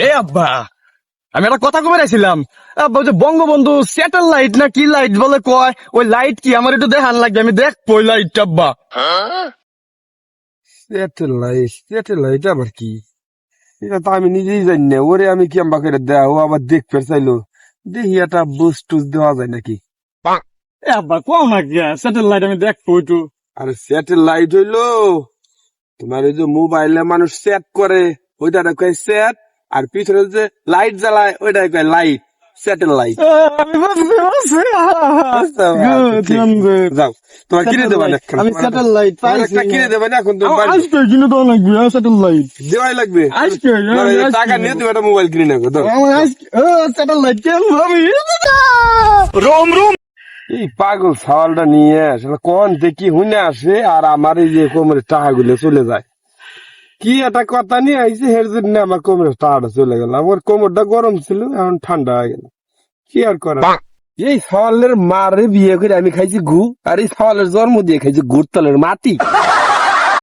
এ আব্বা, আমি একটা কথা কবে রাখছিলাম। আব্বা, ওই যে বঙ্গবন্ধু স্যাটেলাইট না কি লাইট বলে কয়, ওই লাইট কি আমার একটু দেখান লাগবে, আমি দেখবো ওই লাইটটা আব্বা। স্যাটেলাইট স্যাটেলাইট আবার কি? এটা তো আমি নিজেই জানি না, ওরে আমি কেমবা করে দেয়া, ও আবার দেখতে চাইলো। দেখি একটা বুস টুস দেওয়া যায় নাকি। এ আব্বা কও না কি স্যাটেলাইট আমি দেখবো একটু। আরে স্যাটেলাইট হইলো তোমার ওই যে মোবাইলে মানুষ সেট করে, ওইটা কয় সেট, আর পিছনে যে লাইট জ্বালায় ওইটা কয় লাইট, স্যাটেলাইট। আমি বুঝছি। যাও, তোমার কিনে দেবা না এখন? আমি স্যাটেলাইট তোমার পাইছি। একটা কিনে দেবা না এখন? তুমি বাড়ি আজকে কিনে দেওয়া লাগবে স্যাটেলাইট। দেওয়াই লাগবে। আজকে ধরো, এই টাকা নিয়ে তুমি একটা মোবাইল কিনে নেবো। ধরো, আমার আজকে স্যাটেলাইট কেন আমি রোম রোম। এই পাগল সাওয়ালটা নিয়ে আসলে কোন দেখি হুনে আসে, আর আমার এই যে কোমরের টাকা গুলো চলে যায়। কি একটা কথা নিয়ে আইছে, এর জন্য আমার কোমরের টাকাটা চলে গেল। আমার কোমরটা গরম ছিল, এখন ঠান্ডা হয়ে গেল। কি আর করা। এই সাওয়ালের মারে বিয়ে করে আমি খাইছি গু, আর এই সাওয়ালের জন্ম দিয়ে খাইছি গুড়তলের মাটি।